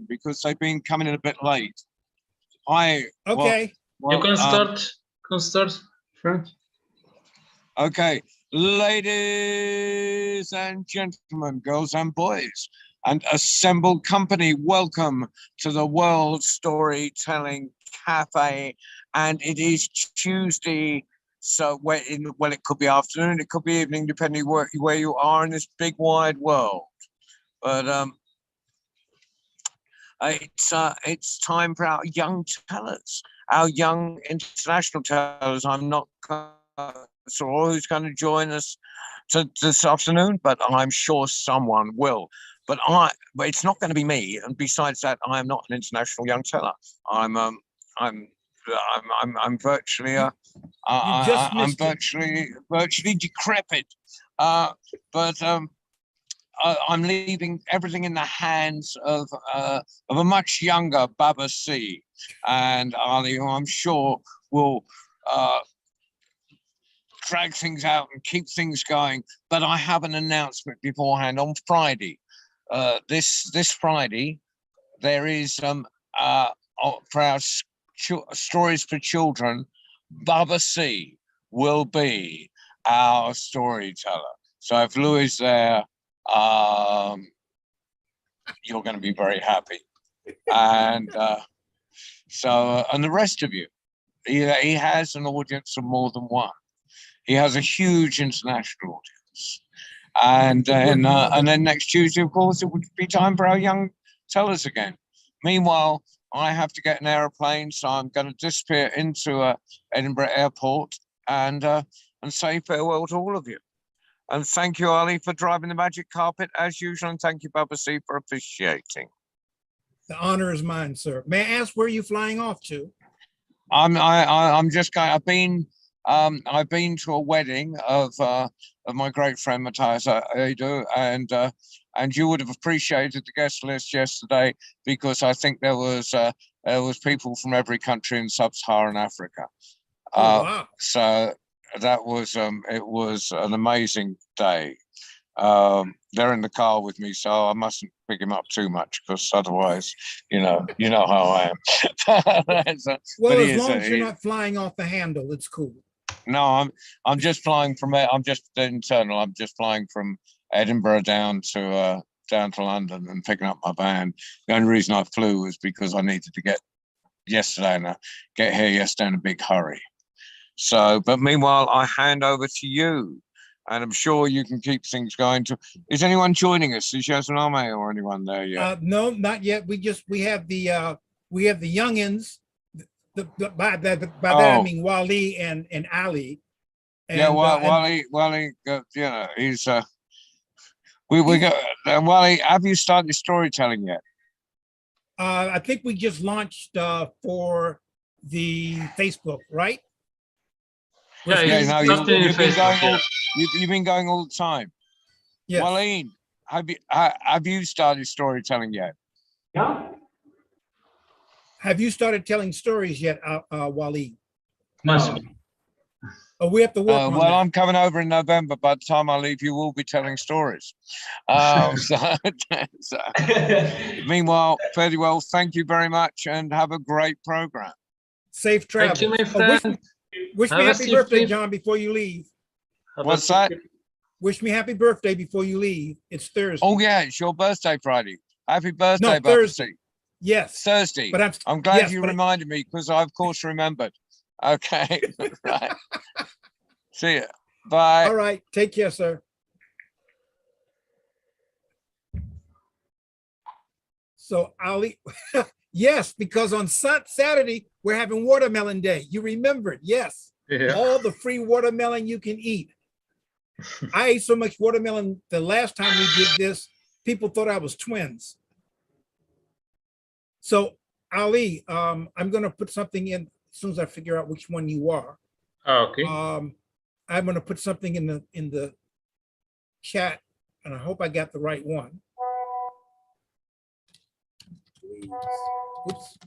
because they've been coming in a bit late. I Okay. You can start. Frank. Okay, ladies and gentlemen, girls and boys, and assembled company, welcome to the World Storytelling Cafe. And it is Tuesday, so well, it could be afternoon, it could be evening, depending where you are in this big wide world. But it's time for our young tellers, our young international tellers. I'm not sure who's going to join us this afternoon, but I'm sure someone will. But it's not going to be me. And besides that, I am not an international young teller. I'm virtually I'm virtually decrepit. But I'm leaving everything in the hands of a much younger Baba C, and Ali, who I'm sure will drag things out and keep things going. But I have an announcement beforehand on Friday. This Friday, there is for our Stories for Children, Baba C will be our storyteller. So if Lou is there, you're going to be very happy. And and the rest of you, he has an audience of more than one. He has a huge international audience. And then next Tuesday, of course, it would be time for our young tellers again. Meanwhile, I have to get an aeroplane, so I'm going to disappear into Edinburgh Airport and say farewell to all of you. And thank you, Ali, for driving the magic carpet as usual, and thank you, Baba C, for officiating. The honor is mine, sir. May I ask where you're flying off to? I'm just going. I've been to a wedding of my great friend Matthias Edu, and you would have appreciated the guest list yesterday, because I think there was people from every country in sub-Saharan Africa. Oh, wow. So that was it was an amazing day. They're in the car with me, so I mustn't pick him up too much, because otherwise, you know how I am. Well, as long as you're not flying off the handle, it's cool. No, I'm just flying from. I'm just internal. I'm just flying from Edinburgh down to London and picking up my van. The only reason I flew was because I needed to get here yesterday in a big hurry. So, but meanwhile, I hand over to you, and I'm sure you can keep things going. Is anyone joining us? Is Yasuname or anyone there yet? No, not yet. We have the youngins. By that I mean Wally and Ali. And, yeah, Wally, he's we got Wally. Have you started storytelling yet? I think we just launched for the Facebook, right? Yeah, you've been going all the time. Yeah. Waleed, have you started storytelling yet? Yeah. Have you started telling stories yet, Waleed? No. Oh, we have to work on that. I'm coming over in November. By the time I leave, you will be telling stories. Meanwhile, fairly well, thank you very much and have a great program. Safe travel. Thank you, my friend. Wish me happy birthday, John, before you leave. What's that? Wish me happy birthday before you leave. It's Thursday. Oh, yeah, it's your birthday Friday. Happy birthday, no, Thursday. Yes. Thursday. But I'm glad you reminded me, because I, of course, remembered. Okay. Right. See you. Bye. All right. Take care, sir. So, Ali, yes, because on Saturday, we're having Watermelon Day. You remembered. Yes. Yeah. All the free watermelon you can eat. I ate so much watermelon the last time we did this, people thought I was twins. So, Ali, I'm going to put something in as soon as I figure out which one you are. Okay. I'm going to put something in the chat, and I hope I got the right one. Please. Oops.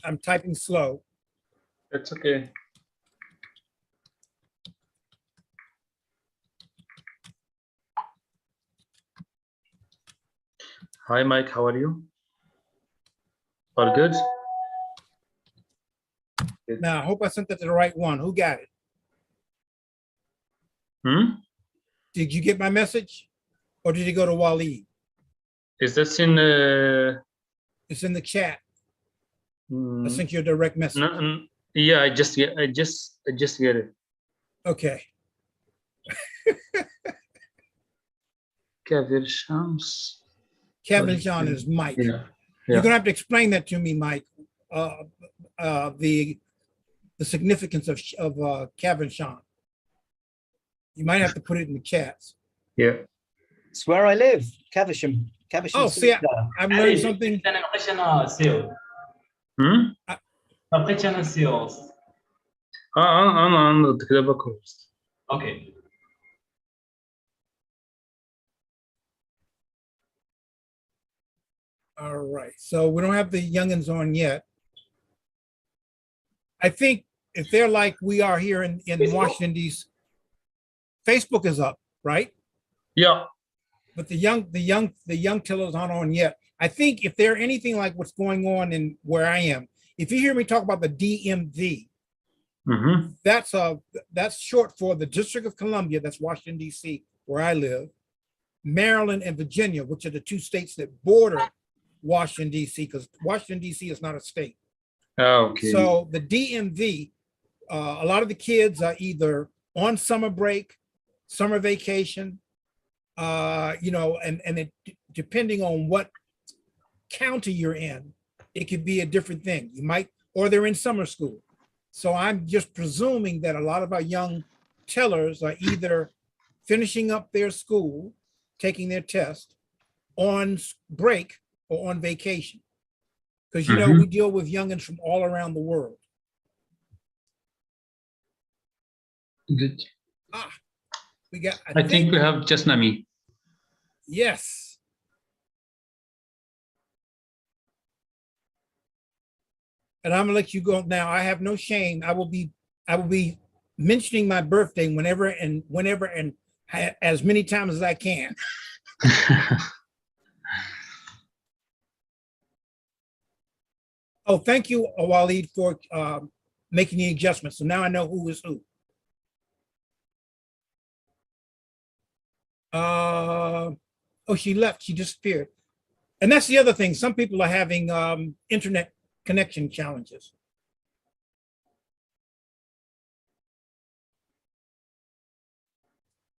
I'm typing slow. That's okay. Hi, Mike. How are you? All good? Now, I hope I sent that to the right one. Who got it? Hmm? Did you get my message? Or did it go to Waleed? Is this in? It's in the chat. I mm, sent you a direct message. no, yeah, I just get it. Okay. Kavir Shams. Kevin John is Mike. Yeah. You're Yeah. gonna have to explain that to me, Mike. The significance of Kevin Sean. You might have to put it in the chats. Yeah. It's where I live, Caversham. Caversham. Oh, see, I'm learning something. Hmm? بقيت سيوس. أنا كده بكوز. اوكي. All right, so we don't have the youngins on yet. I think if they're like we are here in Washington, D.C., Facebook is up, right? Yeah. But the young tillers aren't on yet. I think if they're anything like what's going on in where I am, if you hear me talk about the DMV, Mm-hmm. that's short for the District of Columbia, that's Washington, D.C., where I live, Maryland and Virginia, which are the two states that border Washington, D.C., because Washington, D.C. is not a state. Okay. So the DMV, a lot of the kids are either on summer break, summer vacation, and it, depending on what county you're in, it could be a different thing. You might, or they're in summer school. So I'm just presuming that a lot of our young tellers are either finishing up their school, taking their test, on break or on vacation. Because, you know, we deal with youngins from all around the world. Good. We got, I think we have just Nami. yes. And I'm gonna let you go now. I have no shame. I will be mentioning my birthday whenever and as many times as I can. Oh, thank you, Waleed, for making the adjustment. So now I know who is who. Oh, she left. She disappeared. And that's the other thing. Some people are having internet connection challenges.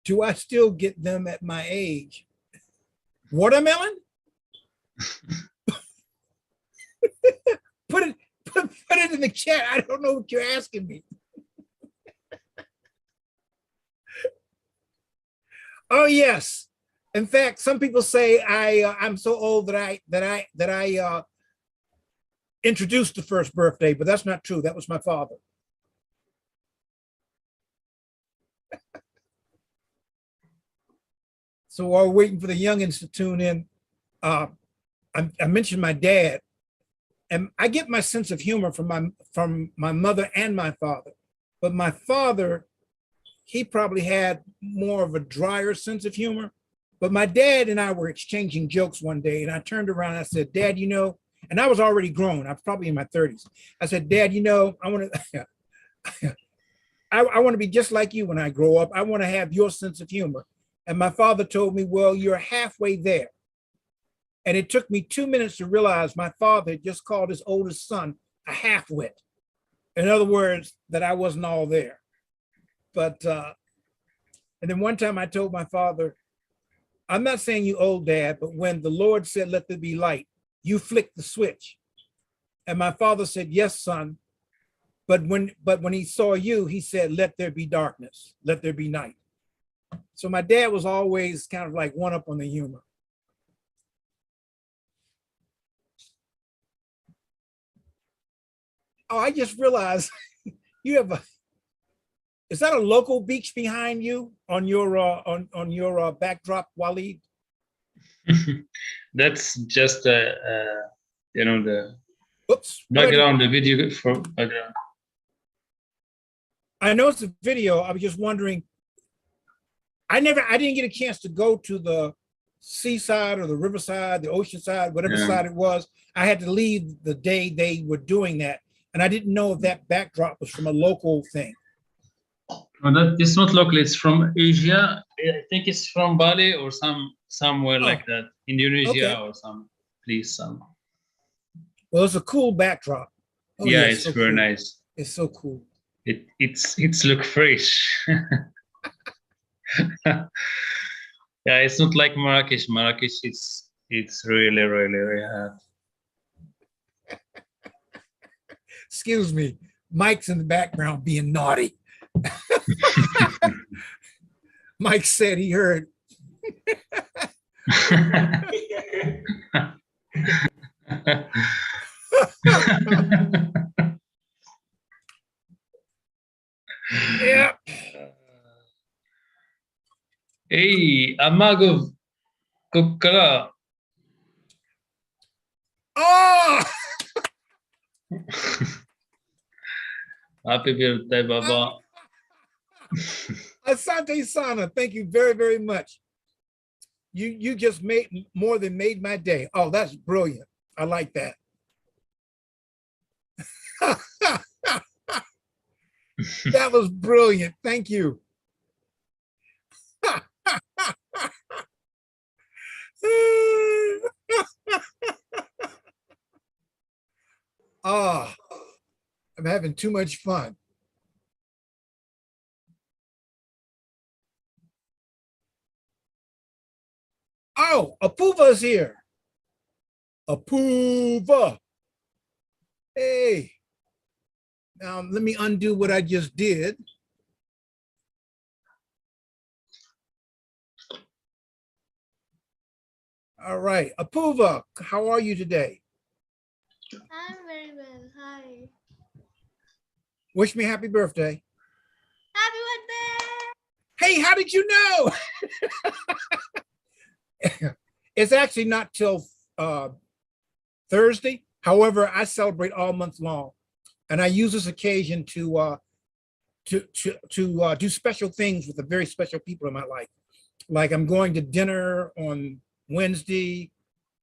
Do I still get them at my age? Watermelon? Put it in the chat. I don't know what you're asking me. Oh yes. In fact, some people say I'm so old that I introduced the first birthday, but that's not true. That was my father. So while we're waiting for the youngins to tune in, I mentioned my dad, and I get my sense of humor from my mother and my father. But my father, he probably had more of a drier sense of humor. But my dad and I were exchanging jokes one day, and I turned around and I said, Dad, you know, and I was already grown. I was probably in my 30s. I said, Dad, you know, I want to be just like you when I grow up. I want to have your sense of humor. And my father told me, well, you're halfway there. And it took me 2 minutes to realize my father had just called his oldest son a half-wit. In other words, that I wasn't all there. But, and then one time I told my father, I'm not saying you old, Dad, but when the Lord said, let there be light, you flicked the switch. And my father said, yes, son. But when he saw you, he said, let there be darkness, let there be night. So my dad was always kind of like one up on the humor. Oh, I just realized you have is that a local beach behind you on your backdrop, Waleed? That's just the Oops. what did I do? Background, the video for background. I know it's a video. I was just wondering. I didn't get a chance to go to the seaside or the riverside, the ocean side, whatever Yeah. side it was. I had to leave the day they were doing that. And I didn't know if that backdrop was from a local thing. No, that is not local. It's from Asia. I think it's from Bali or somewhere Oh, like that. Indonesia okay. or some place. Well, it's a cool backdrop. Oh, yeah, it's it's so very cool. nice. It's so cool. It's look fresh. Yeah, it's not like Marrakesh. Marrakesh, it's really, really, really hot. Excuse me. Mike's in the background being naughty. Mike said he heard. Yeah. Hey, Amagov, Kokara. Oh, Happy birthday, Baba. Asante Sana, thank you very, very much. You just made more than made my day. Oh, that's brilliant. I like that. That was brilliant. Thank you. Oh, I'm having too much fun. Oh, Apuva's here. Apuva. Hey. Now let me undo what I just did. All right, Apuva, how are you today? I'm very well. Hi. Wish me happy birthday. Happy birthday! Hey, how did you know? It's actually not till Thursday. However, I celebrate all month long, and I use this occasion to do special things with the very special people in my life. Like I'm going to dinner on Wednesday,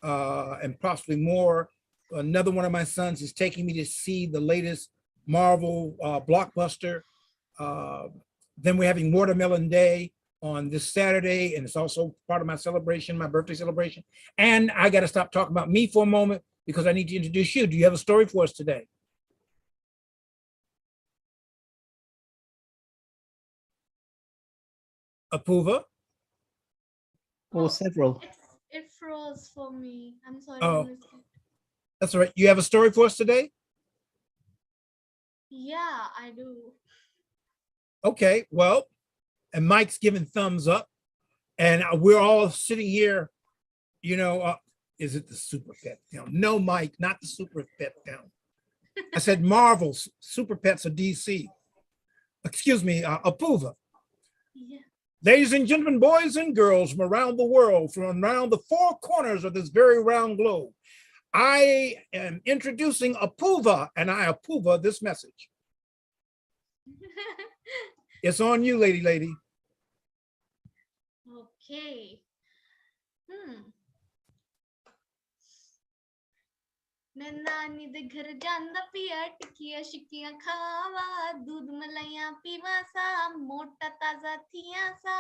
and possibly more. Another one of my sons is taking me to see the latest Marvel blockbuster. Then we're having Watermelon Day on this Saturday, and it's also part of my celebration, my birthday celebration. And I got to stop talking about me for a moment because I need to introduce you. Do you have a story for us today? Apuva? Or several. It froze for me. I'm sorry. Oh. I missed it. That's all right. You have a story for us today? Yeah, I do. Okay, well, and Mike's giving thumbs up, and we're all sitting here, is it the Super Pet Town? No, Mike, not the Super Pet Town. I said Marvel's Super Pets of DC. Excuse me, Apuva. Yeah. Ladies and gentlemen, boys and girls from around the world, from around the four corners of this very round globe, I am introducing Apuva, and I approve this message. It's on you, lady. Okay. मैं नानी दे घर जांदा पिया टिकिया शिकियां खावा दूध मलाइयां पीवा सा मोटा ताजा थिया सा.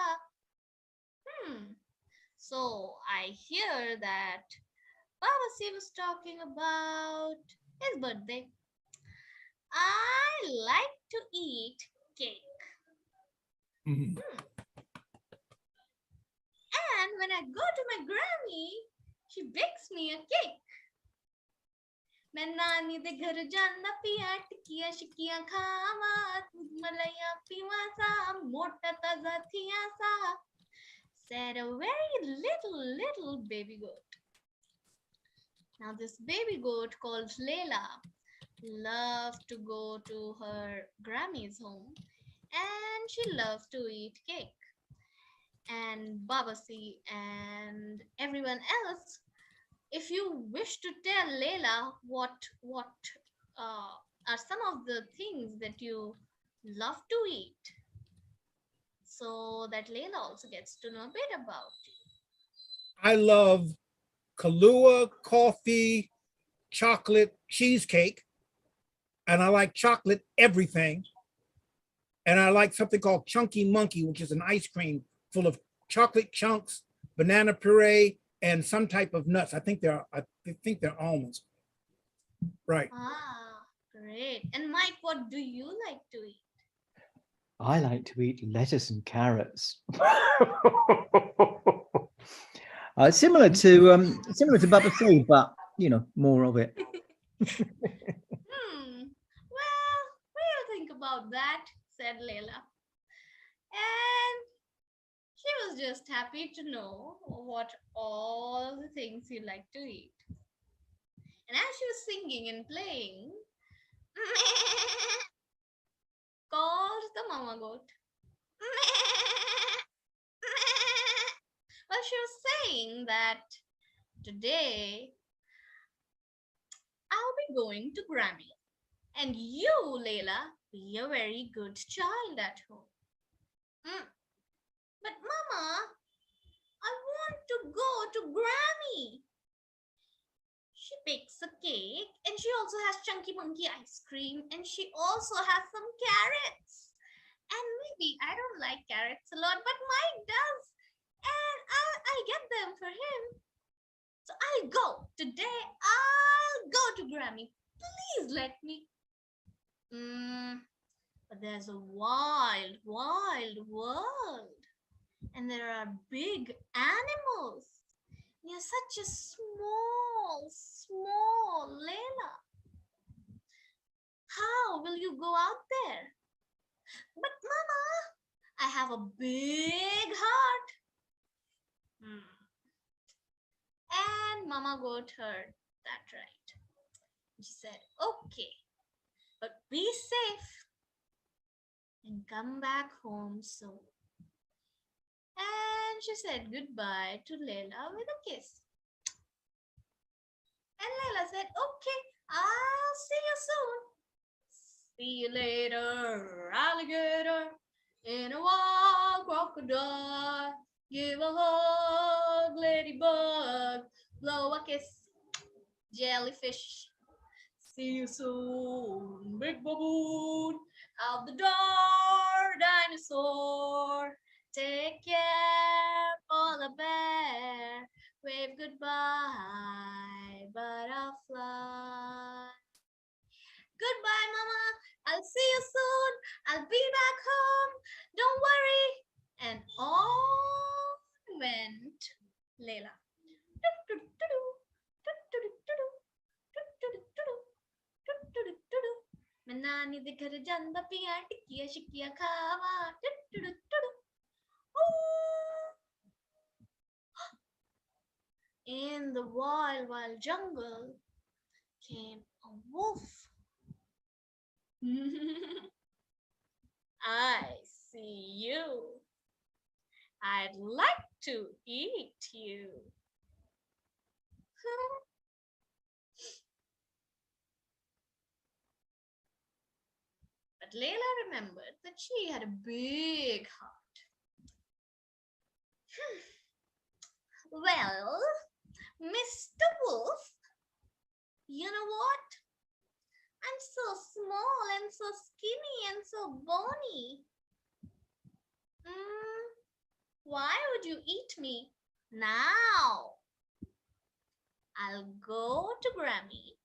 So I hear that Baba C was talking about his birthday. I like to eat cake. Mhm. And when I go to my Grammy, she bakes me a cake. मैं नानी दे घर जाना पिया टिकिया शिकिया खावा दूध मलाइयां पीवा सा मोटा ताजा थिया सा, said a very little baby goat. Now this baby goat called Layla loved to go to her Grammy's home, and she loved to eat cake. And Babasi and everyone else if you wish to tell Leila what are some of the things that you love to eat, so that Leila also gets to know a bit about you. I love Kahlua, coffee, chocolate, cheesecake, and I like chocolate everything. And I like something called Chunky Monkey, which is an ice cream full of chocolate chunks, banana puree, and some type of nuts. I think they're almonds. Right. Ah, great. And Mike, what do you like to eat? I like to eat lettuce and carrots. Similar to Baba Sue, but you know, more of it. Well, we'll think about that, said Leila. And she was just happy to know what all the things you like to eat. And as she was singing and playing, called the mama goat. Well, she was saying that today I'll be going to Grammy. And you, Leila, be a very good child at home. But Mama, I want to go to Grammy. She bakes a cake and she also has Chunky Monkey ice cream and she also has some carrots. And maybe I don't like carrots a lot, but Mike does. And I'll get them for him. So I'll go. Today I'll go to Grammy. Please let me. But there's a wild, wild world. And there are big animals. You're such a small, small Leila. How will you go out there? But Mama, I have a big heart. And Mama Goat heard that right. She said, okay, but be safe and come back home soon. And she said goodbye to Leila with a kiss. And Leila said, okay, I'll see you soon. See you later, alligator. In a wild crocodile. Give a hug, ladybug. Blow a kiss, jellyfish. See you soon, big baboon. Out the door, dinosaur. Take care, polar bear. Wave goodbye, butterfly. Goodbye, Mama. I'll see you soon. I'll be back home. Don't worry. And on went Leila. मैं नानी दे घर जांदा पिया टिक्कियां शिक्कियां खावा. In the wild, wild jungle came a wolf. I see you. I'd like to eat you. But Leila remembered that she had a big heart. Well, Mr. Wolf, you know what? I'm so small and so skinny and so bony. Why would you eat me now? I'll go to Grammy.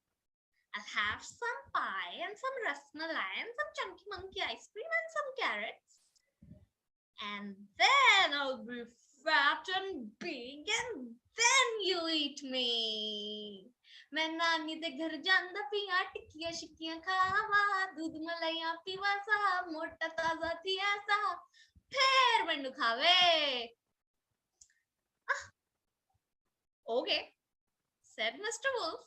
I'll have some pie and some rasmalai and some Chunky Monkey ice cream and some carrots. And then I'll be fat and big and then you'll eat me. मैं नानी दे घर जांदा पिया टिक्कियां शिक्कियां खावा दूध मलाइयां पीवा सा मोटा ताजा थी ऐसा फिर मैनू खावे. Okay, said Mr. Wolf,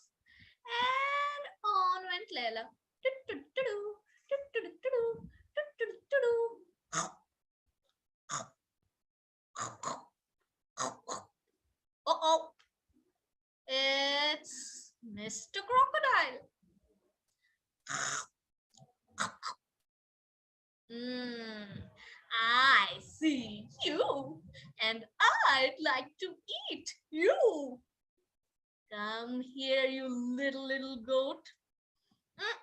and on went Leila. Uh-oh, It's Mr. Crocodile. I see you, and I'd like to eat you. Come here, you little goat. Ah,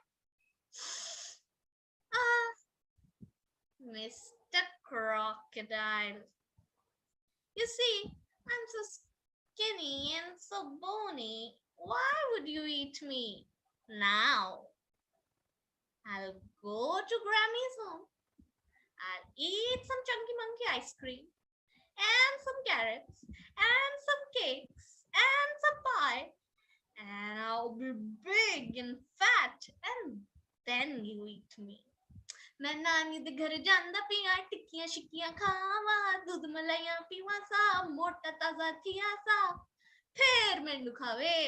Mr. Crocodile. You see, I'm so skinny and so bony. Why would you eat me? Now, I'll go to Grammy's home. I'll eat some Chunky Monkey ice cream, and some carrots, and some cakes, and some pie, and I'll be big and fat, and then you eat me. मैं नानी दे घर जांदा पिया टिक्कियां शिक्कियां खावा दूध मलाइयां पीवा सा मोटा ताजा थिया सा फिर मैनू खावे.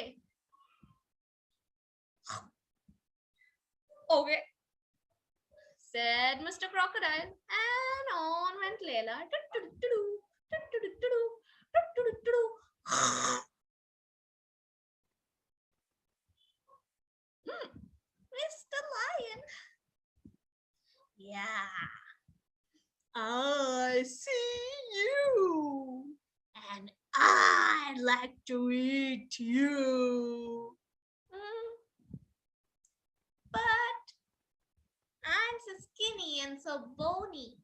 Okay, said Mr. Crocodile, and on went Layla. Mr. Lion. Yeah, I see you, and I'd like to eat you. But I'm so skinny and so bony.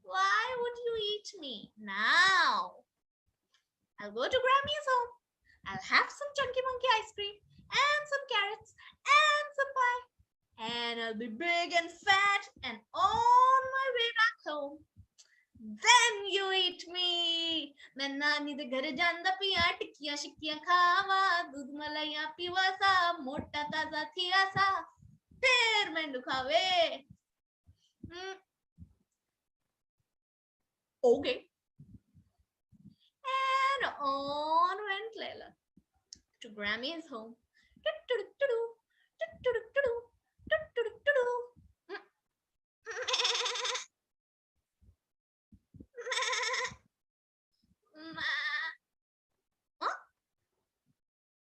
Why would you eat me? Now, I'll go to Grammy's home. I'll have some Chunky Monkey ice cream and some carrots and some pie. And I'll be big and fat and on my way back home. Then you eat me. मैं नानी दे घर जांदा पिया टिक्कियां शिक्कियां खावा दूध मलाइयां पीवा सा मोटा ताजा थिया सा फिर मैनू खावे. Okay. And on went Layla to Grammy's home. Huh?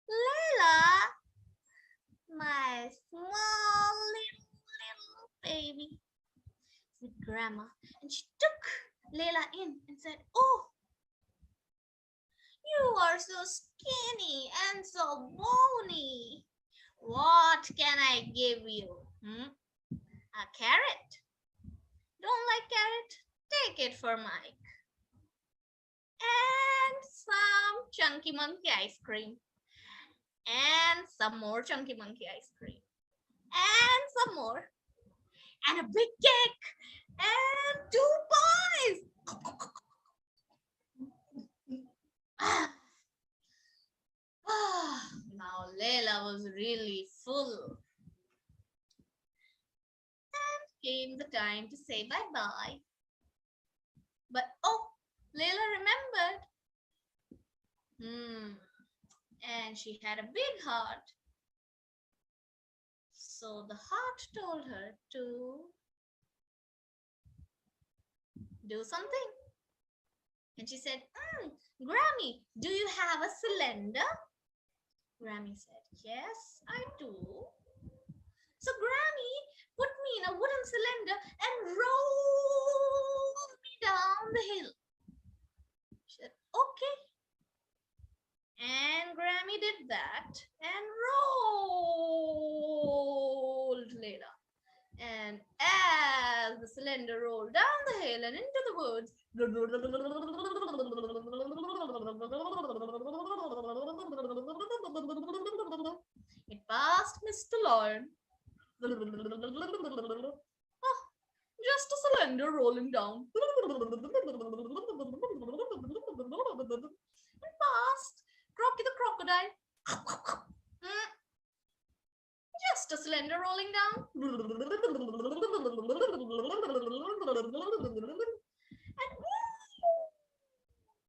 Layla, my small little baby, said Grandma, and she took Layla in and said, "Oh, you are so skinny and so bony. What can I give you? A carrot? Don't like carrot? Take it for Mike. And some Chunky Monkey ice cream. And some more Chunky Monkey ice cream. And some more. And a big cake. And 2 pies." Now Layla was really full. And came the time to say bye-bye. But oh, Layla remembered. And she had a big heart. So the heart told her to do something. And she said, Grammy, do you have a cylinder? Grammy said, yes, I do. So Grammy put me in a wooden cylinder and rolled me down the hill. She said, okay. And Grammy did that and rolled Layla. And as the cylinder rolled down the hill and into the woods, it passed Mr. Lion. Oh, just a cylinder rolling down. It passed Crocky the crocodile. Just a cylinder rolling down. And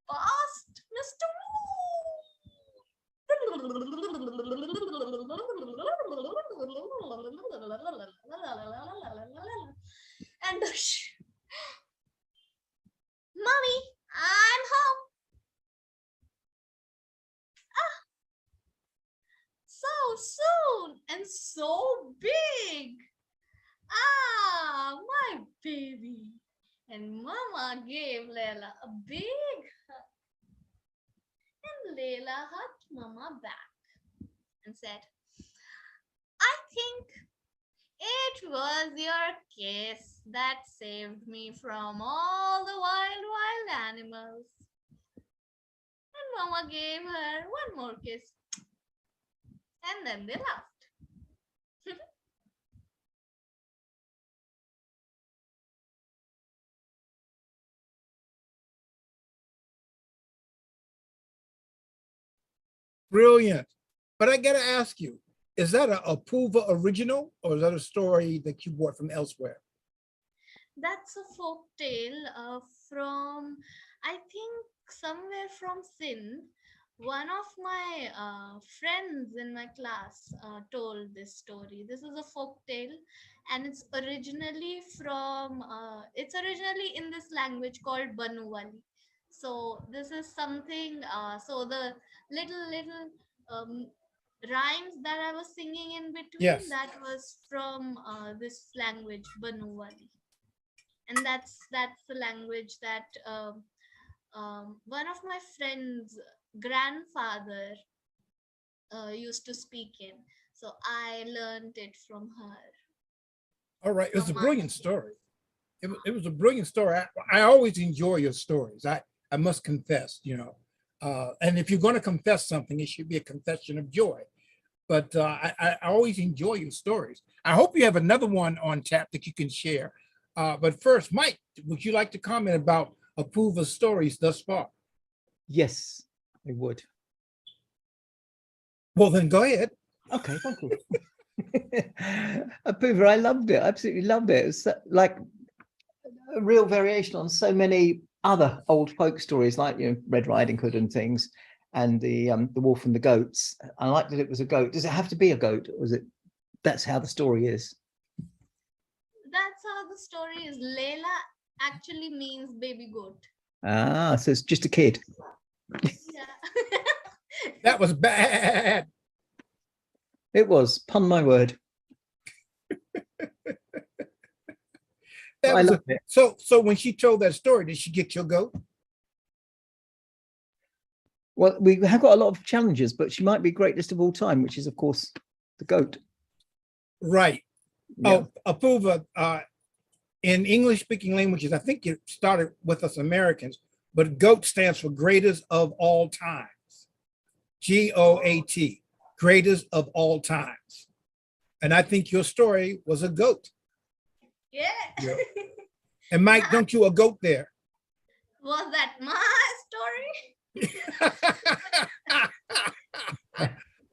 past Mr. And Mommy, I'm home. soon and so big. Ah, my baby. And Mama gave Layla a big hug. And Layla hugged Mama back and said, I think it was your kiss that saved me from all the wild animals. And Mama gave her one more kiss. And then they laughed. Brilliant. But I got to ask you, is that a Apuva original or is that a story that you bought from elsewhere? That's a folk tale from, I think, somewhere from Sindh. One of my friends in my class told this story. This is a folk tale, and it's originally in this language called Banuwali. So this is something. So the little um, rhymes that I was singing in between, Yes. that was from this language Banuwali, and that's the language that one of my friends' grandfather used to speak in. So I learned it from her. All right. It's a From my brilliant teacher. story. It was a brilliant story. I always enjoy your stories. I must confess, and if you're going to confess something, it should be a confession of joy. But I always enjoy your stories. I hope you have another one on tap that you can share. But first, Mike, would you like to comment about Apuva's stories thus far? Yes, I would. Well, then go ahead. Okay, thank you. Apuva, I loved it. Absolutely loved it. It's like a real variation on so many other old folk stories, like Red Riding Hood and things, and the Wolf and the Goats. I liked that it was a goat. Does it have to be a goat, or is it? That's how the story is. That's how the story is. Layla actually means baby goat. Ah, so it's just a kid. Yeah. That was bad. It was, pun my word. That I was loved it. so when she told that story, did she get your goat? Well, we have got a lot of challenges, but she might be greatest of all time, which is, of course, the goat. Right. Yeah. Oh, Apuva, in English-speaking languages, I think it started with us Americans, but GOAT stands for greatest of all times. GOAT, greatest of all times. And I think your story was a goat. Yeah. Yeah. And Mike, don't you a goat there? Was that my story?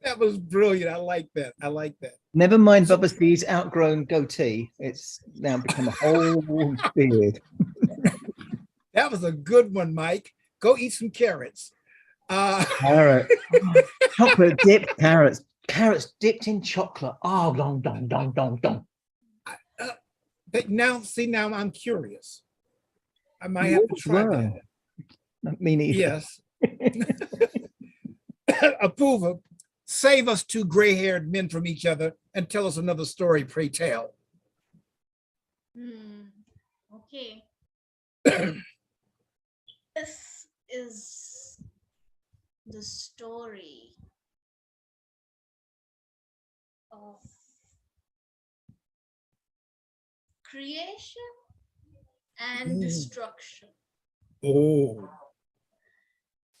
That was brilliant. I like that. I like that. Never mind Bubba C's outgrown goatee. It's now become a whole beard. That was a good one, Mike. Go eat some carrots. Carrot. Chocolate dipped carrots. Carrots dipped in chocolate. Oh, dong, dong, dong, dong, dong. But now I'm curious. I might have to try that. Me neither. Yes. Apuva, save us two gray-haired men from each other and tell us another story, pray tell. Okay. This is the story of creation and destruction. Oh,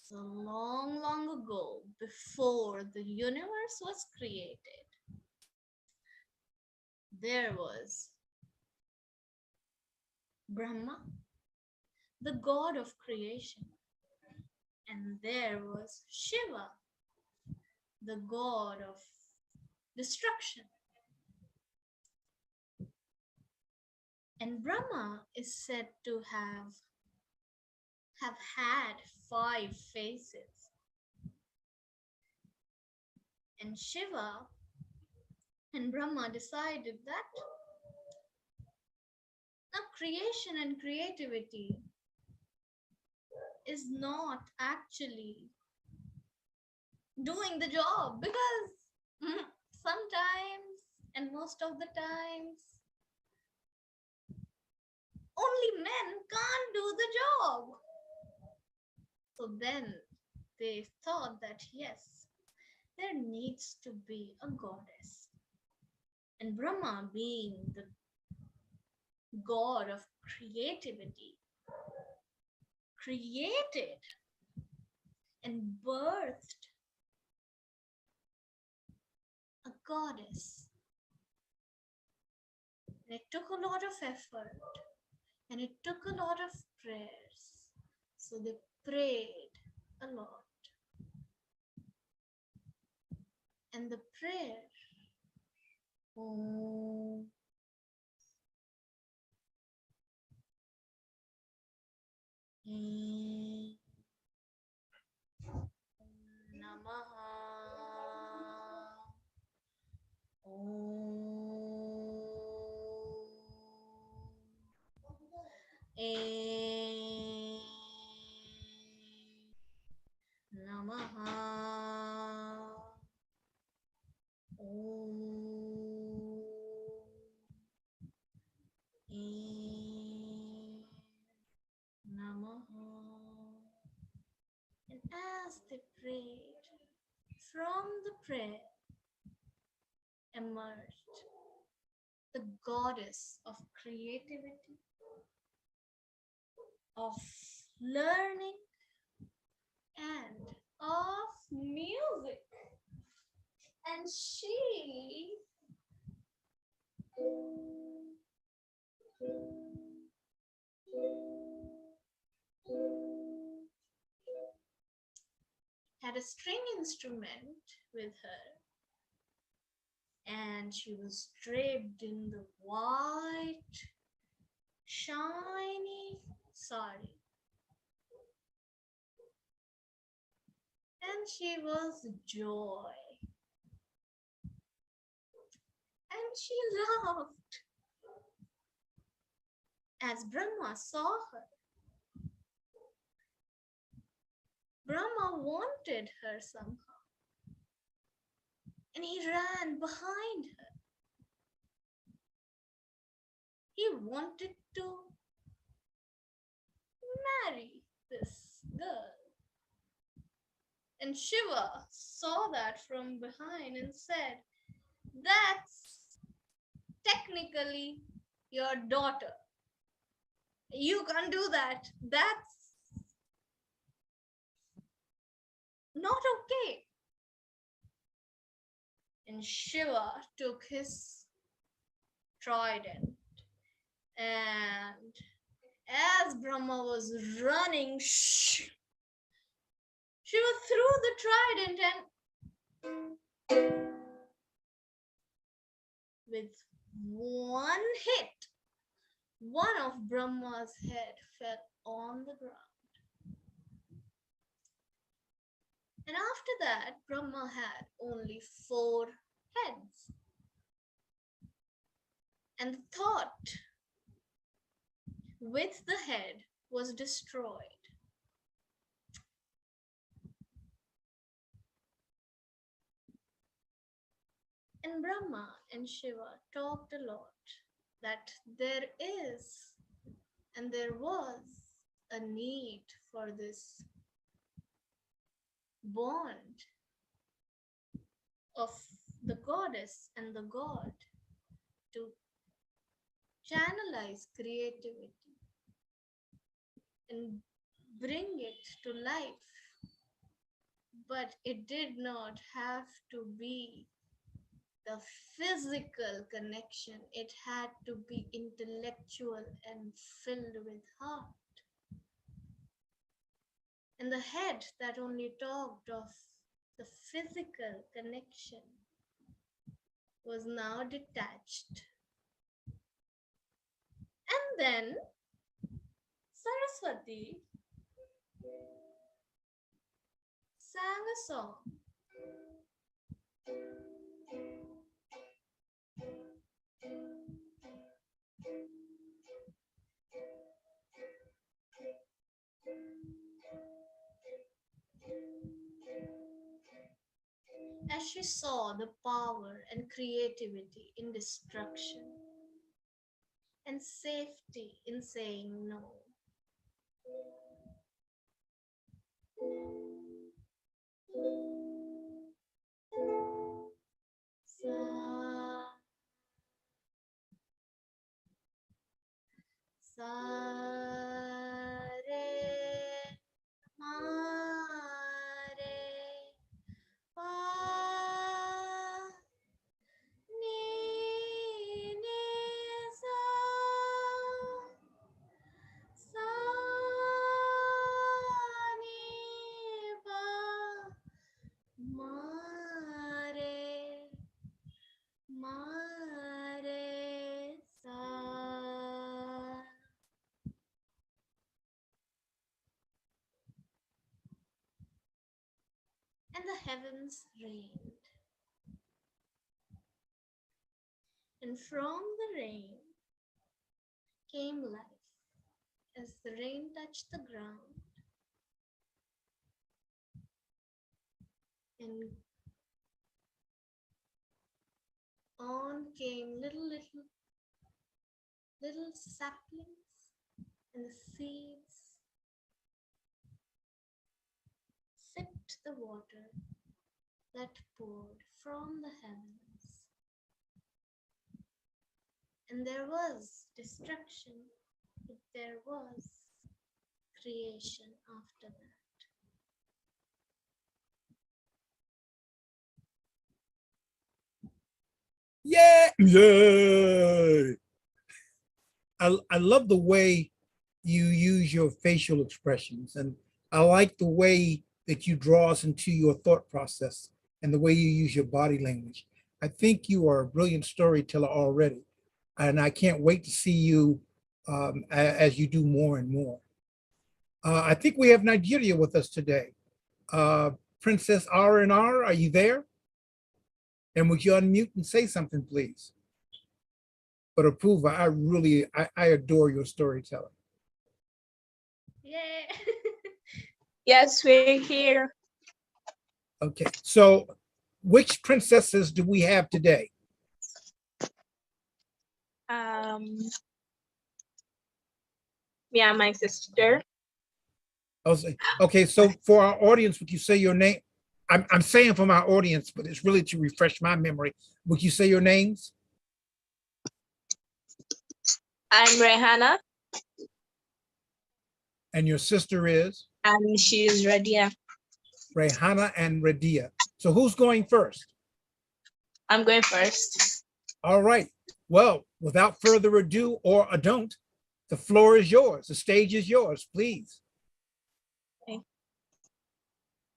So long, long ago, before the universe was created, there was Brahma, the god of creation, and there was Shiva, the god of destruction. And Brahma is said to have had 5 faces. And Shiva and Brahma decided that now creation and creativity is not actually doing the job, because Sometimes, and most of the times, only men can't do the job. So then they thought that yes, there needs to be a goddess. And Brahma, being the god of creativity, created and birthed a goddess. And it took a lot of effort and it took a lot of prayers. So they prayed a lot. And the prayer, Om Namaha Namaha Namaha. And as they prayed, from the prayer emerged the goddess of creativity, of learning, and of music. And she had a string instrument with her, and she was draped in the white, shiny sari. And she was joy. And she laughed as Brahma saw her. Brahma wanted her somehow, and he ran behind her. He wanted to marry this girl. And Shiva saw that from behind and said, "That's technically your daughter. You can't do that. That's not okay." And Shiva took his trident, and as Brahma was running, Shiva threw the trident, and with one hit, one of Brahma's head fell on the ground. And after that, Brahma had only 4 heads. And the thought with the head was destroyed. And Brahma and Shiva talked a lot that there is and there was a need for this bond of the goddess and the god to channelize creativity and bring it to life. But it did not have to be the physical connection, it had to be intellectual and filled with heart. And the head that only talked of the physical connection was now detached. And then Saraswati sang a song. as she saw the power and creativity in destruction and safety in saying no. Sa, sa, re, ma, re, pa, ni, ni, sa, sa, ni, pa, ma, re, ma, re, sa. And the heavens rained. And from the rain came life as the rain touched the ground. And on came little saplings and the seeds sipped the water that poured from the heavens. And there was destruction, but there was creation after that. Yeah. Yay. I love the way you use your facial expressions, and I like the way that you draw us into your thought process and the way you use your body language. I think you are a brilliant storyteller already, and I can't wait to see you as you do more and more. I think we have Nigeria with us today. Princess R&R, are you there? And would you unmute and say something, please? But Apurva, I adore your storytelling. Yay! Yes, we're here. Okay, so which princesses do we have today? Me and my sister. Okay, so for our audience, would you say your name? I'm saying for my audience, but it's really to refresh my memory. Would you say your names? I'm Rehana, And your sister is? and she's Radia. Rehana and Radia. So who's going first? I'm going first. All right. Well, without further ado or a don't, the floor is yours. The stage is yours, please.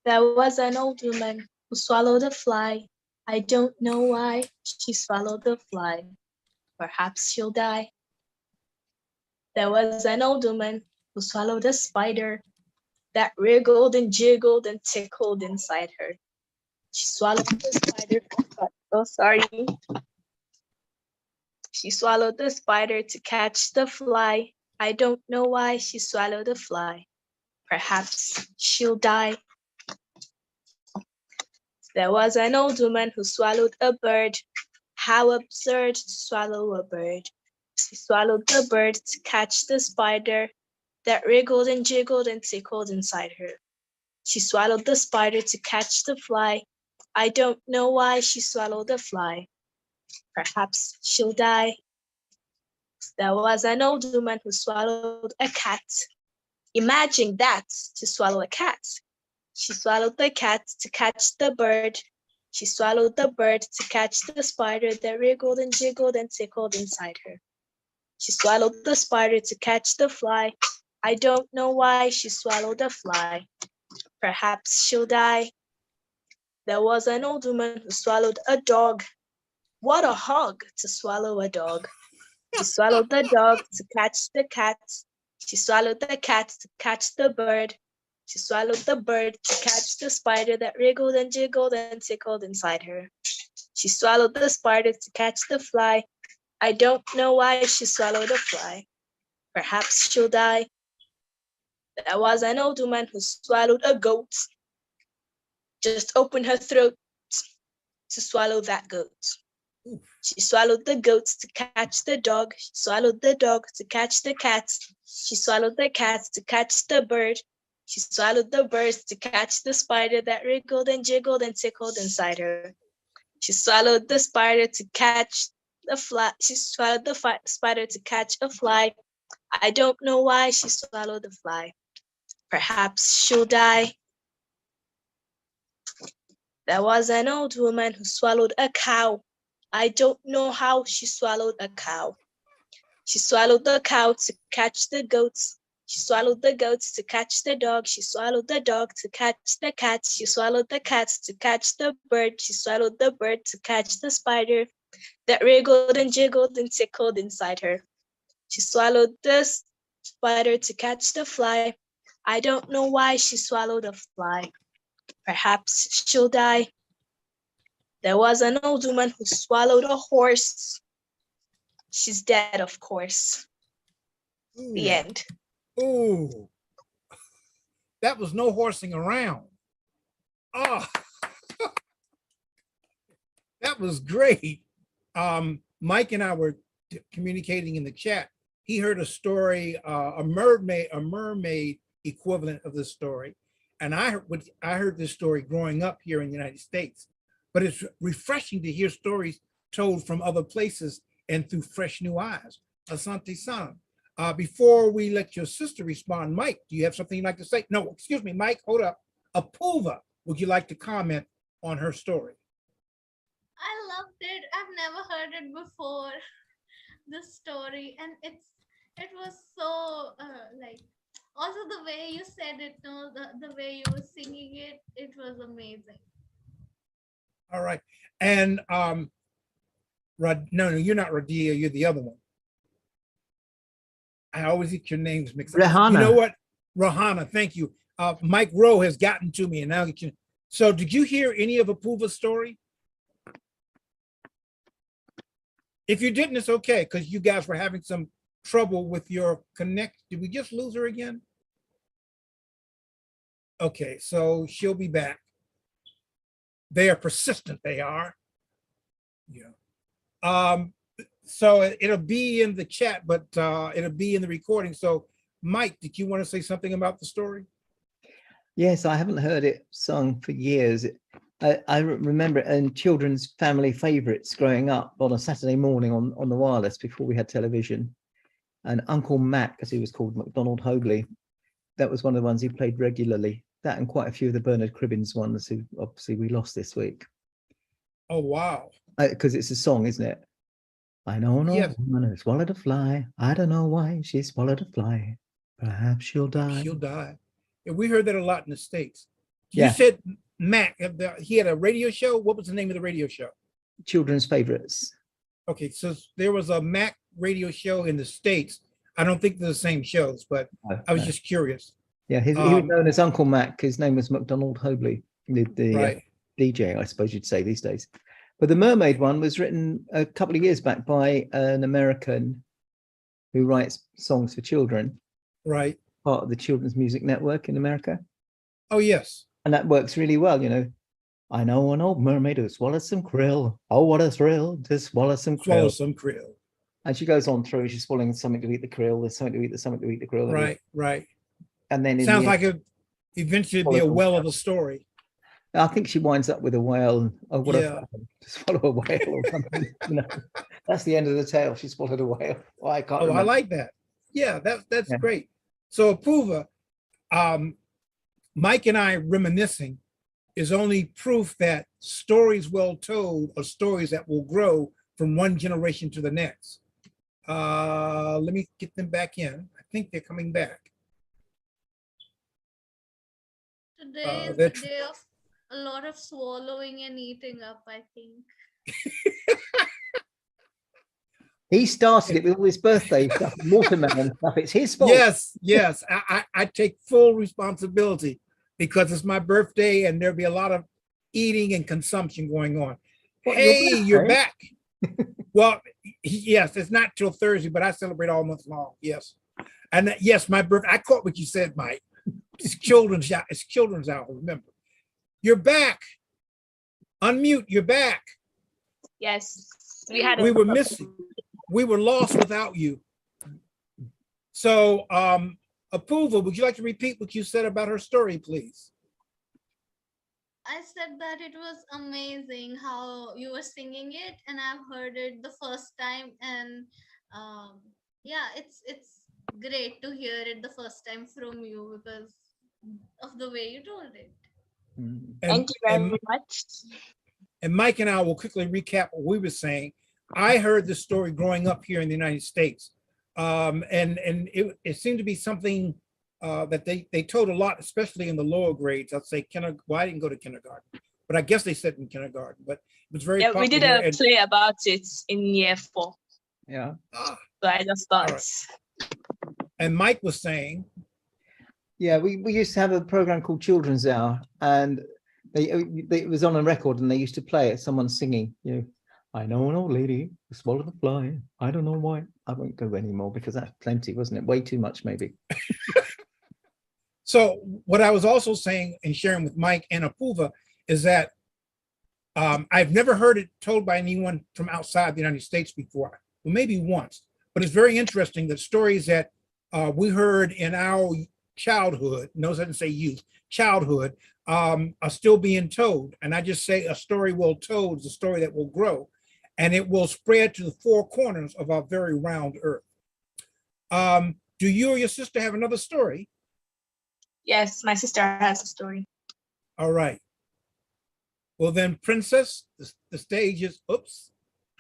There was an old woman who swallowed a fly. I don't know why she swallowed the fly. Perhaps she'll die. There was an old woman who swallowed a spider that wriggled and jiggled and tickled inside her. She swallowed the spider. Oh, sorry. She swallowed the spider to catch the fly. I don't know why she swallowed the fly. Perhaps she'll die. There was an old woman who swallowed a bird. How absurd to swallow a bird. She swallowed the bird to catch the spider that wriggled and jiggled and tickled inside her. She swallowed the spider to catch the fly. I don't know why she swallowed the fly. Perhaps she'll die. There was an old woman who swallowed a cat. Imagine that, to swallow a cat. She swallowed the cat to catch the bird. She swallowed the bird to catch the spider that wriggled and jiggled and tickled inside her. She swallowed the spider to catch the fly. I don't know why she swallowed the fly. Perhaps she'll die. There was an old woman who swallowed a dog. What a hog to swallow a dog. She swallowed the dog to catch the cat. She swallowed the cat to catch the bird. She swallowed the bird to catch the spider that wriggled and jiggled and tickled inside her. She swallowed the spider to catch the fly. I don't know why she swallowed the fly. Perhaps she'll die. There was an old woman who swallowed a goat. Just opened her throat to swallow that goat. Oof. She swallowed the goats to catch the dog. She swallowed the dog to catch the cat. She swallowed the cat to catch the bird. She swallowed the birds to catch the spider that wriggled and jiggled and tickled inside her. She swallowed the spider to catch the fly. She swallowed the spider to catch a fly. I don't know why she swallowed the fly. Perhaps she'll die. There was an old woman who swallowed a cow. I don't know how she swallowed a cow. She swallowed the cow to catch the goats. She swallowed the goats to catch the dog. She swallowed the dog to catch the cat. She swallowed the cat to catch the bird. She swallowed the bird to catch the spider that wriggled and jiggled and tickled inside her. She swallowed the spider to catch the fly. I don't know why she swallowed a fly. Perhaps she'll die. There was an old woman who swallowed a horse. She's dead, of course. The Ooh. end. Ooh. That was no horsing around. Oh, that was great. Mike and I were communicating in the chat. He heard a story, a mermaid equivalent of this story. And I heard this story growing up here in the United States, but it's refreshing to hear stories told from other places and through fresh new eyes. Asante San. Before we let your sister respond, Mike, do you have something you'd like to say? No, excuse me, Mike, hold up. Apulva, would you like to comment on her story? I loved it. I've never heard it before. This story, and it was so like, also the way you said it, no, the way you were singing it, it was amazing. All right. And no, you're not Radia, you're the other one. I always get your names mixed up. Rahana. You know what? Rahana, thank you. Mike Rowe has gotten to me and now get you. So did you hear any of Apulva's story? If you didn't, it's okay, because you guys were having some trouble with your connect. Did we just lose her again? Okay, so she'll be back. They are persistent, they are. Yeah. So it'll be in the chat, but it'll be in the recording. So Mike, did you want to say something about the story? Yes, I haven't heard it sung for years. I remember it in children's family favorites growing up on a Saturday morning on the wireless before we had television. And Uncle Mac, as he was called, MacDonald Hogley, that was one of the ones he played regularly. That and quite a few of the Bernard Cribbins ones who obviously we lost this week. Oh, wow. Because it's a song, isn't it? I know an Yes. old woman who swallowed a fly. I don't know why she swallowed a fly. Perhaps she'll die. She'll die. And we heard that a lot in the States. Yeah. You said Mac, he had a radio show. What was the name of the radio show? Children's favorites. Okay, so there was a Mac radio show in the States. I don't think they're the same shows, but I was just curious. Yeah, he was known as Uncle Mac. His name was MacDonald Hogley, the Right. DJ, I suppose you'd say these days. But the Mermaid one was written a couple of years back by an American who writes songs for children, Right. part of the Children's Music Network in America. Oh, yes. And that works really well, you know. I know an old mermaid who swallowed some krill. Oh, what a thrill to swallow some Swallow krill. some krill. And she goes on through, she's swallowing something to eat the krill, there's something to eat, there's something to eat the krill. Right, right. And then in Sounds the like it eventually be a well of a story. I think she winds up with a whale. Oh, what Yeah. to swallow a whale or something. You know, that's the end of the tale. She swallowed a whale. Oh, I can't Oh, I remember. like that. Yeah, that's Yeah. great. So Apulva, Mike and I reminiscing is only proof that stories well told are stories that will grow from one generation to the next. Let me get them back in. I think they're coming back. Today is they're the day of a lot of swallowing and eating up, I think. He started it with all his birthday stuff, watermelon stuff. It's his fault. Yes, yes, I take full responsibility because it's my birthday and there'll be a lot of eating and consumption going on. What, your Hey, you're birthday? back. Well, yes, it's not till Thursday, but I celebrate all month long. Yes. And yes, my birthday, I caught what you said, Mike. It's children's hour, remember. You're back. Unmute, you're back. Yes, we had. We were missing. We were lost without you. So, Approval, would you like to repeat what you said about her story, please? I said that it was amazing how you were singing it, and I've heard it the first time, and yeah, it's great to hear it the first time from you because of the way you told it. Mm. Thank you very much. And Mike and I will quickly recap what we were saying. I heard this story growing up here in the United States. And it seemed to be something that they told a lot, especially in the lower grades. I'd say well, I didn't go to kindergarten, but I guess they said in kindergarten, but it was very Yeah, we did popular. a play about it in year 4. Yeah. So I just thought. And Mike was saying, Yeah, we used to have a program called Children's Hour, and it was on a record, and they used to play it. Someone singing, you know, I know an old lady who swallowed a fly. I don't know why. I won't go anymore because that's plenty, wasn't it? Way too much, maybe. so what I was also saying and sharing with Mike and Apuva is that I've never heard it told by anyone from outside the United States before. Well, maybe once, but it's very interesting that stories that we heard in our childhood, notice I didn't say youth, childhood, are still being told. And I just say a story well told is a story that will grow, and it will spread to the four corners of our very round earth. Do you or your sister have another story? Yes, my sister has a story. All right. Well then, Princess, the stage is, oops,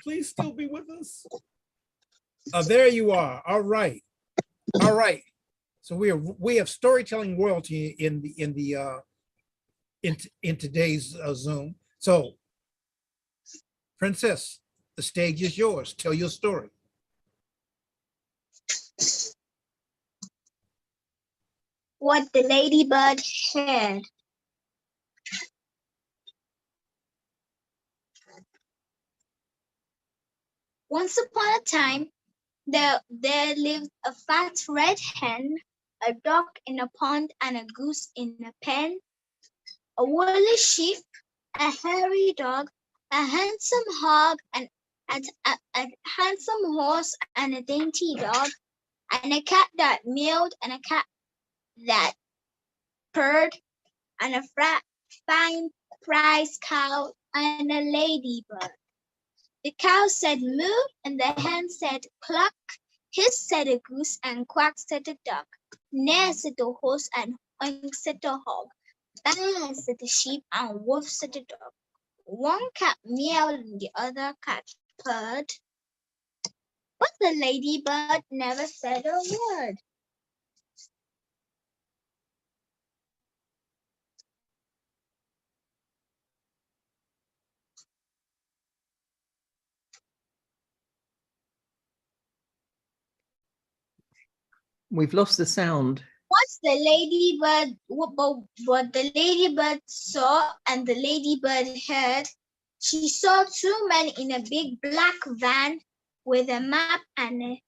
please still be with us. There you are. All right. All right. So we have storytelling royalty in today's Zoom. So, Princess, the stage is yours. Tell your story. What the ladybird had. Once upon a time, there lived a fat red hen, a duck in a pond, and a goose in a pen, a woolly sheep, a hairy dog, a handsome hog, and a handsome horse, and a dainty dog, and a cat that meowed, and a cat that purred, and a fine prize cow, and a ladybird. The cow said moo, and the hen said cluck. Hiss said a goose, and quack said a duck. Neigh said the horse, and oink said the hog. Baa said the sheep, and woof said the dog. One cat meowed, and the other cat purred. But the ladybird never said a word. We've lost the sound. What the ladybird saw and the ladybird heard, she saw two men in a big black van with a map and a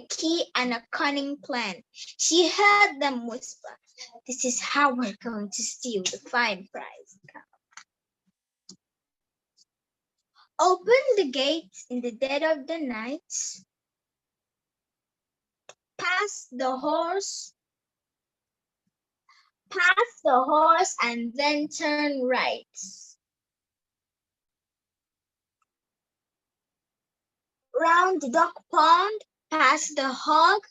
key and a cunning plan. She heard them whisper, "This is how we're going to steal the fine prize cow." Open the gates in the dead of the night. Pass the horse and then turn right. Round the duck pond, past the hog.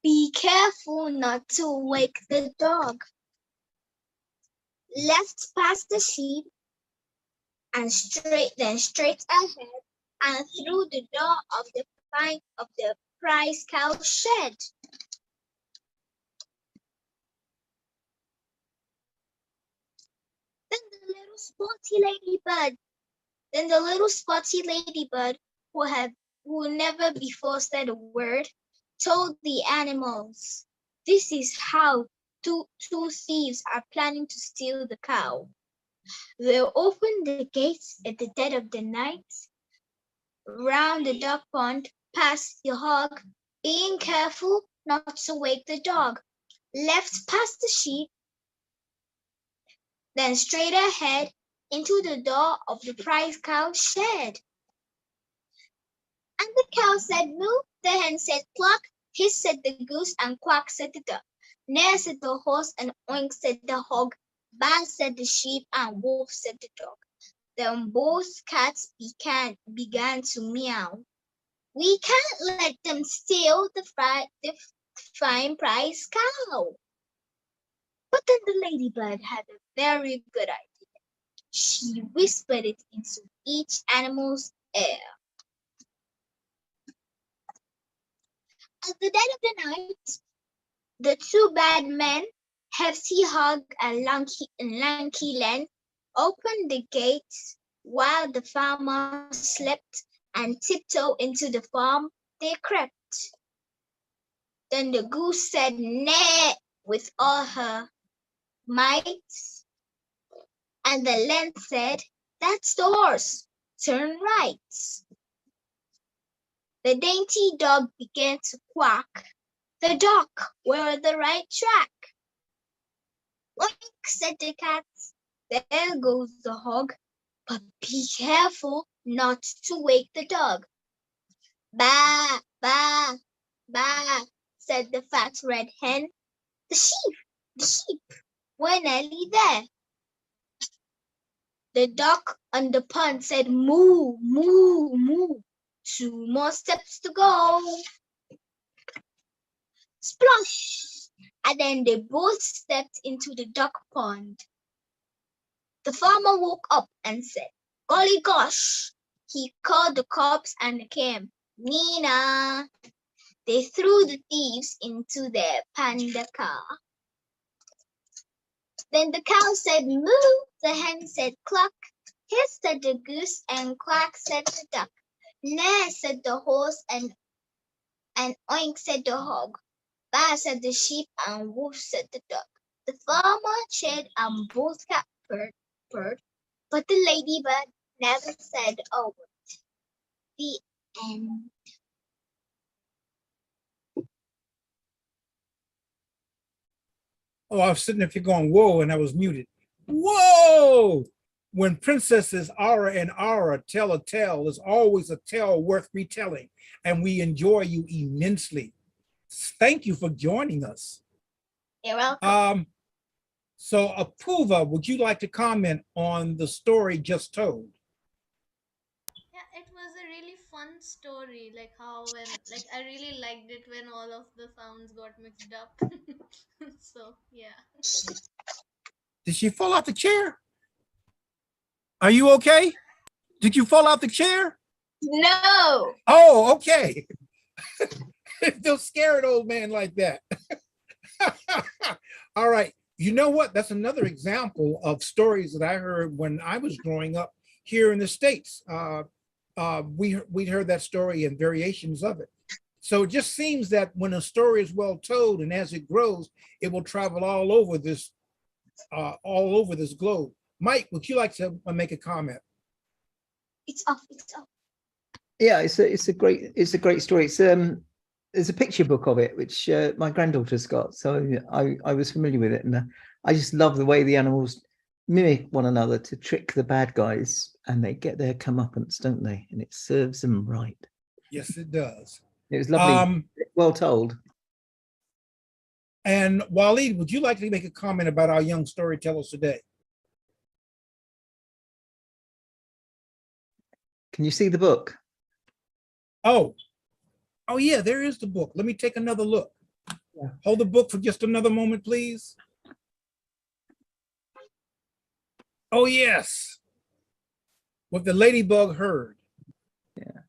Be careful not to wake the dog. Left past the sheep and straight ahead and through the door of the prize cow shed. Then the little spotty ladybird, who never before said a word, told the animals, "This is how two thieves are planning to steal the cow. They'll open the gates at the dead of the night, round the duck pond, past the hog, being careful not to wake the dog. Left past the sheep then straight ahead into the door of the prize cow shed. And the cow said moo, the hen said cluck, hiss said the goose, and quack said the duck. Neigh said the horse, and oink said the hog. Baa said the sheep, and wolf said the dog. Then both cats began to meow. We can't let them steal the fine prize cow. But then the ladybird had a very good idea. She whispered it into each animal's ear. At the dead of the night, the two bad men, Hefty Hog and Lanky Len, opened the gates while the farmer slept, and tiptoe into the farm they crept. Then the goose said neigh with all her might, and the Len said, that's the horse, turn right. The dainty dog began to quack. The duck were on the right track. Oink, said the cat. There goes the hog, but be careful not to wake the dog. Baa, baa, baa, said the fat red hen. The sheep were nearly there. The duck on the pond said moo, moo, moo. 2 more steps to go. Splash! And then they both stepped into the duck pond. The farmer woke up and said, golly gosh. He called the cops and they came. Nina. They threw the thieves into their panda car. Then the cow said moo, the hen said cluck, hiss said the goose, and quack said the duck. Neigh said the horse, and oink said the hog. Baa said the sheep, and wolf said the duck. The farmer cheered and both cat purred, but the ladybird never said a word. The end. Oh, I was sitting there going, whoa, and I was muted. Whoa! When princesses Ara and Ara tell a tale, there's always a tale worth retelling, and we enjoy you immensely. Thank you for joining us. You're welcome. So Apuva, would you like to comment on the story just told? Yeah, it was a really fun story. Like I really liked it when all of the sounds got mixed up. So yeah. Did she fall off the chair? Are you okay? Did you fall off the chair? No. Oh, okay. Don't scare an old man like that. All right. You know what? That's another example of stories that I heard when I was growing up here in the States. We heard that story and variations of it. So it just seems that when a story is well told and as it grows, it will travel all over this globe. Mike, would you like to make a comment? It's off. It's off. Yeah, it's a great story. There's a picture book of it which my granddaughter's got, so I was familiar with it, and I just love the way the animals mimic one another to trick the bad guys, and they get their comeuppance, don't they? And it serves them right. Yes, it does. It was lovely, well told. And Waleed, would you like to make a comment about our young storytellers today? Can you see the book? Oh yeah, there is the book. Let me take another look. Yeah. Hold the book for just another moment, please. Oh yes. What the ladybug herd. Yeah.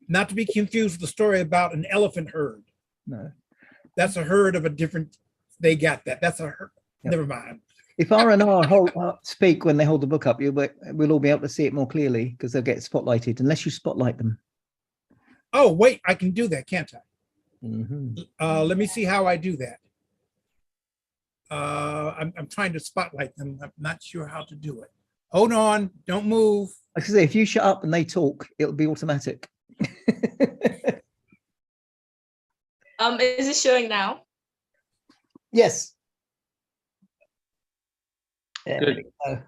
Not to be confused with the story about an elephant herd. No. That's a herd of a different, they got that. That's a herd. Yep. Never mind. If R&R speak when they hold the book up, we'll all be able to see it more clearly because they'll get spotlighted, unless you spotlight them. Oh, wait, I can do that, can't I? Mm-hmm. Let me see how I do that. I'm trying to spotlight them. I'm not sure how to do it. Hold on, don't move. I can say, if you shut up and they talk, it'll be automatic. Is it showing now? Yes. There Good. we go.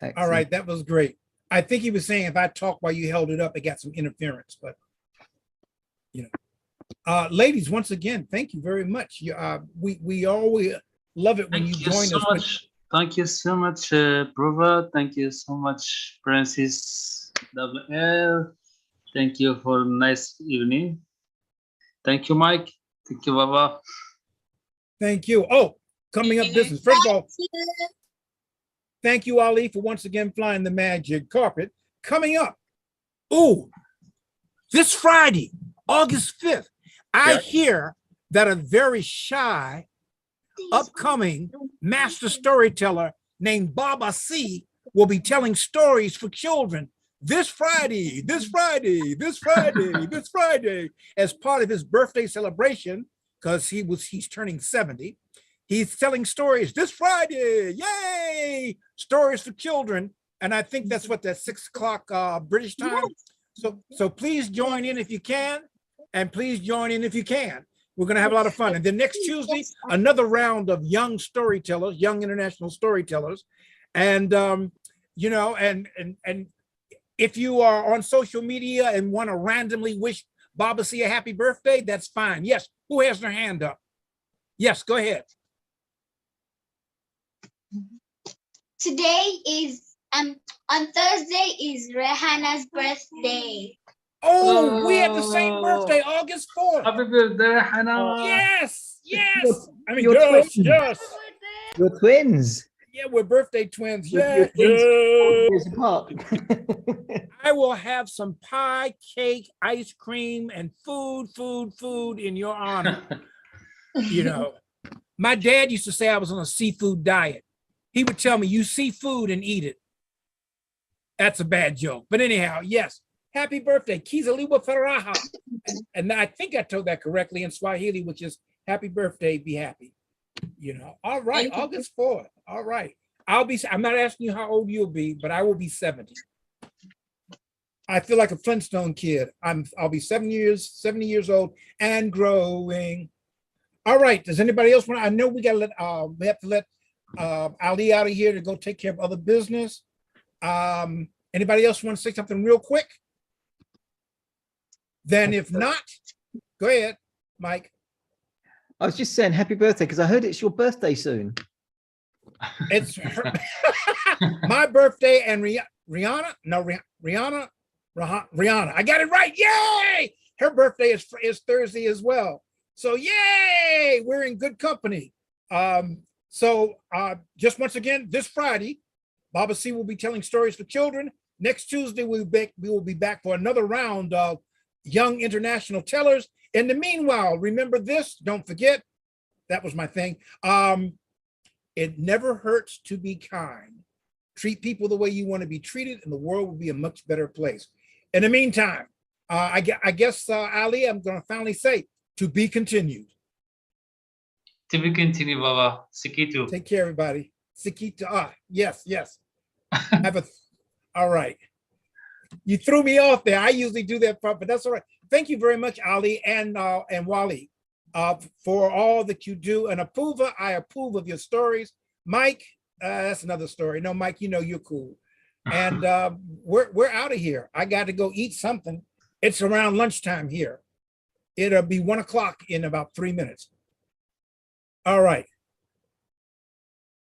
All Excellent. right, that was great. I think he was saying if I talk while you held it up, it got some interference, but ladies, once again, thank you very much. We always love it when Thank you you join so us. much. Thank you so much, Prova. Thank you so much, Francis WL. Thank you for a nice evening. Thank you, Mike. Thank you, Baba. Thank you. Oh, coming up business. First of all, thank you, Ali, for once again flying the magic carpet. Coming up, ooh, this Friday, August 5th, I Yeah. hear that a very shy, upcoming master storyteller named Baba C will be telling stories for children this Friday, this Friday, this Friday, this Friday, as part of his birthday celebration, because he's turning 70. He's telling stories this Friday. Yay! Stories for children. And I think that's what, that 6 o'clock British time. So please join in if you can. And please join in if you can. We're going to have a lot of fun. And then next Tuesday, another round of young storytellers, young international storytellers. And, you know, and if you are on social media and want to randomly wish Baba C a happy birthday, that's fine. Yes. Who has their hand up? Yes, go ahead. Today is on Thursday is Rehana's birthday. Oh, we have the same birthday, August 4th. Happy birthday, Hannah. Yes, yes. I mean, Your yes, twin. yes. You're twins. Yeah, we're birthday twins. You're Yeah, twins 4 years yeah. apart. I will have some pie, cake, ice cream, and food in your honor. You know, my dad used to say I was on a seafood diet. He would tell me, you see food and eat it. That's a bad joke. But anyhow, yes. Happy birthday, Kizaliwa Faraha. And I think I told that correctly in Swahili, which is happy birthday, be happy. You know, all right, August 4th. All right. I'm not asking you how old you'll be, but I will be 70. I feel like a Flintstone kid. I'll be 70 years old and growing. All right. Does anybody else want? I know we have to let Ali out of here to go take care of other business. Anybody else want to say something real quick? Then if not, go ahead, Mike. I was just saying happy birthday because I heard it's your birthday soon. It's my birthday and Rihanna. I got it right. Yay! Her birthday is Thursday as well. So yay! We're in good company. Just once again, this Friday, Baba C will be telling stories for children. Next Tuesday, we will be back for another round of young international tellers. In the meanwhile, remember this, don't forget, that was my thing. It never hurts to be kind. Treat people the way you want to be treated and the world will be a much better place. In the meantime, I guess, Ali, I'm going to finally say, to be continued. To be continued, Baba. Sikitu. Take care, everybody. Sikita. Yes. All right. You threw me off there. I usually do that part, but that's all right. Thank you very much, Ali and Wally, for all that you do. And Apuva, I approve of your stories. Mike, that's another story. No, Mike, you know you're cool. And we're out of here. I got to go eat something. It's around lunchtime here. It'll be 1 o'clock in about 3 minutes. All right.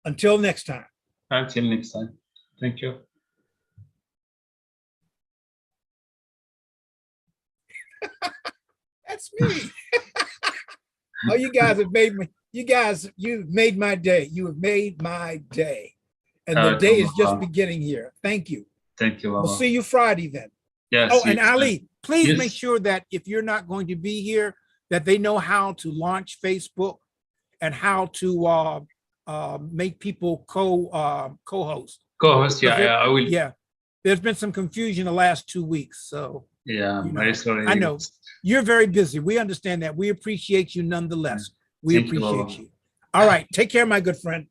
Until next time. Until next time. Thank you. That's me. Oh, you guys have made me. You've made my day. You have made my day. And the day is just beginning here. Thank you. Thank you, Baba. We'll see you Friday then. Yes. Oh, and Ali, please Yes. make sure that if you're not going to be here, that they know how to launch Facebook and how to make people co-host. Co-host, yeah, I will. Yeah, there's been some confusion the last 2 weeks, so Yeah, you know, very sorry. I know you're very busy. We understand that. We appreciate you nonetheless. We Thank you, appreciate Baba. you. All right, take care, my good friend.